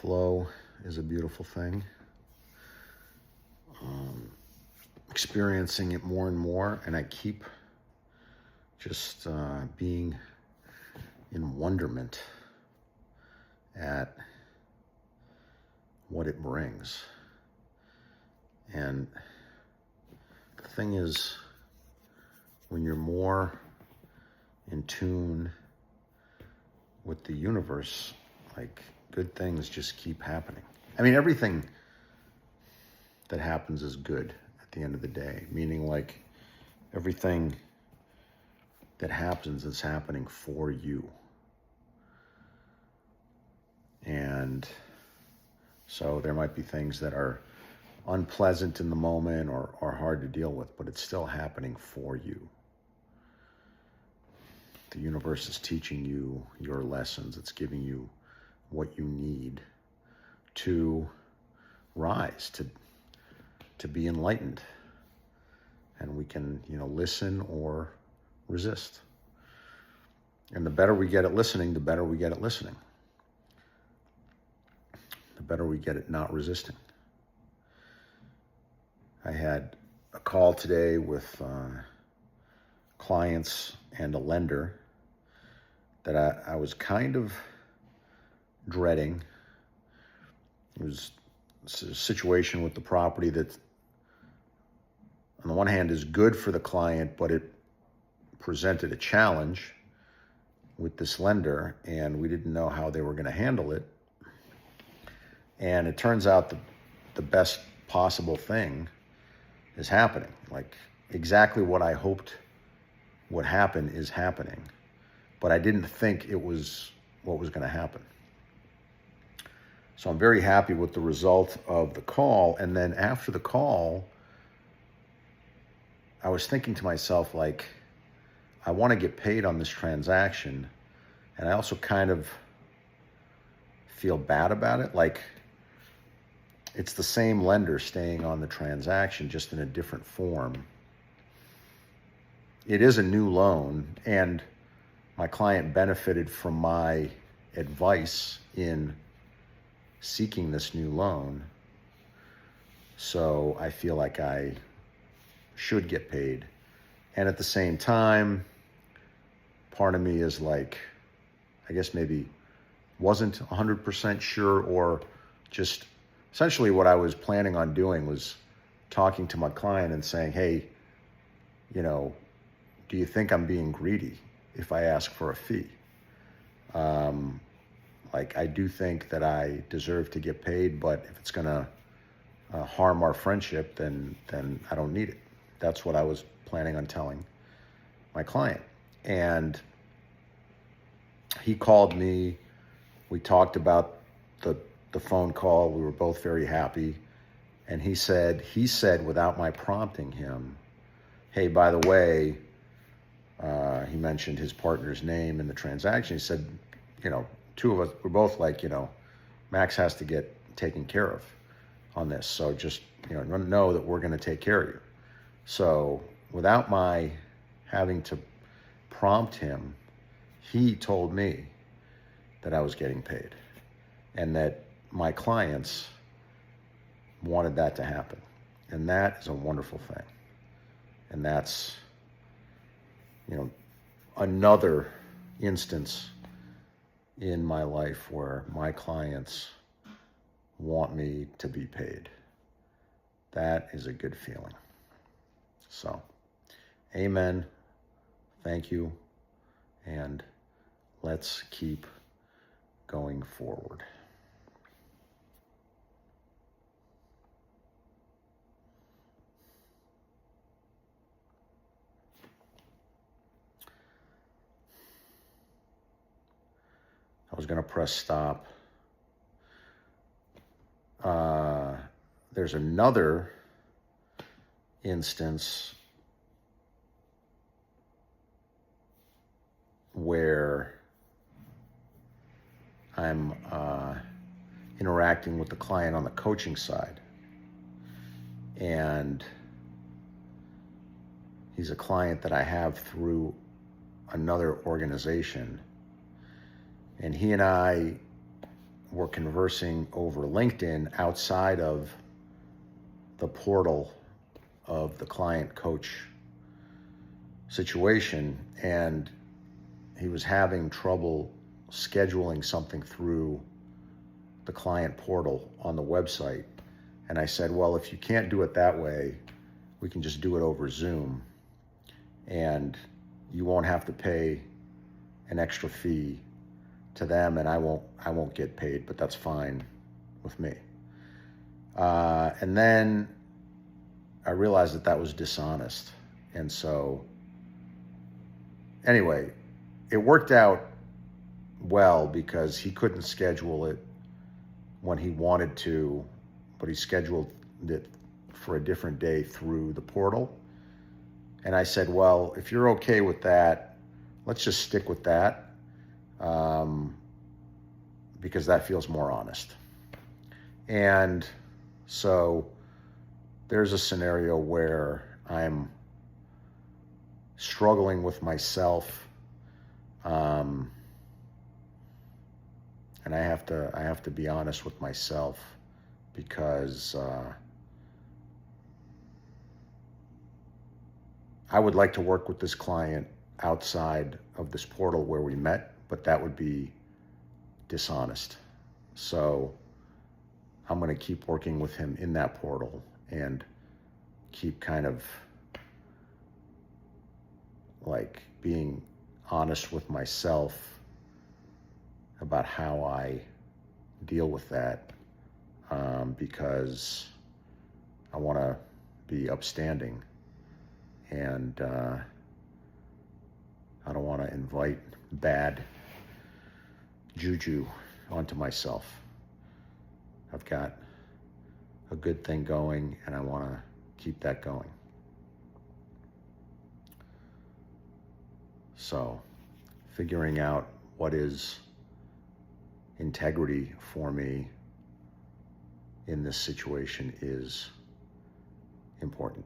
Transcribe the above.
Flow is a beautiful thing. Experiencing it more and more, and I keep just being in wonderment at what it brings. And the thing is, when you're more in tune with the universe, like, good things just keep happening. I mean, everything that happens is good at the end of the day, meaning, like, everything that happens is happening for you. And so there might be things that are unpleasant in the moment or hard to deal with, but it's still happening for you. The universe is teaching you your lessons. It's giving you what you need to rise, to be enlightened. And we can, listen or resist. And the better we get at listening, the better we get at listening. The better we get at not resisting. I had a call today with clients and a lender that I was kind of dreading. It was a situation with the property that, on the one hand, is good for the client, but it presented a challenge with this lender, and we didn't know how they were going to handle it. And it turns out the best possible thing is happening. Like, exactly what I hoped would happen is happening. But I didn't think it was what was going to happen. So I'm very happy with the result of the call. And then after the call, I was thinking to myself, like, I want to get paid on this transaction. And I also kind of feel bad about it. Like, it's the same lender staying on the transaction, just in a different form. It is a new loan, and my client benefited from my advice in seeking this new loan. So I feel like I should get paid. And at the same time, part of me is like, I guess maybe wasn't 100% sure, or just essentially what I was planning on doing was talking to my client and saying, hey, do you think I'm being greedy if I ask for a fee? Like, I do think that I deserve to get paid, but if it's going to harm our friendship, then I don't need it. That's what I was planning on telling my client. And he called me. We talked about the phone call. We were both very happy. And he said without my prompting him, hey, by the way, he mentioned his partner's name in the transaction. He said, two of us, we're both like, Max has to get taken care of on this. So just, know that we're going to take care of you. So without my having to prompt him, he told me that I was getting paid and that my clients wanted that to happen. And that is a wonderful thing. And that's, another instance in my life where my clients want me to be paid. That is a good feeling. So, amen. Thank you. And let's keep going forward. I was going to press stop. There's another instance where I'm interacting with the client on the coaching side. And he's a client that I have through another organization. And he and I were conversing over LinkedIn outside of the portal of the client coach situation, and he was having trouble scheduling something through the client portal on the website. And I said, well, if you can't do it that way, we can just do it over Zoom, and you won't have to pay an extra fee to them, and I won't get paid, but that's fine with me. And then I realized that was dishonest. And so anyway, it worked out well because he couldn't schedule it when he wanted to, but he scheduled it for a different day through the portal. And I said, well, if you're okay with that, let's just stick with that, because that feels more honest. And so there's a scenario where I'm struggling with myself, and I have to be honest with myself, because I would like to work with this client outside of this portal where we met, but that would be dishonest. So I'm going to keep working with him in that portal and keep kind of like being honest with myself about how I deal with that, because I want to be upstanding, and I don't want to invite bad juju onto myself. I've got a good thing going, and I want to keep that going. So, figuring out what is integrity for me in this situation is important.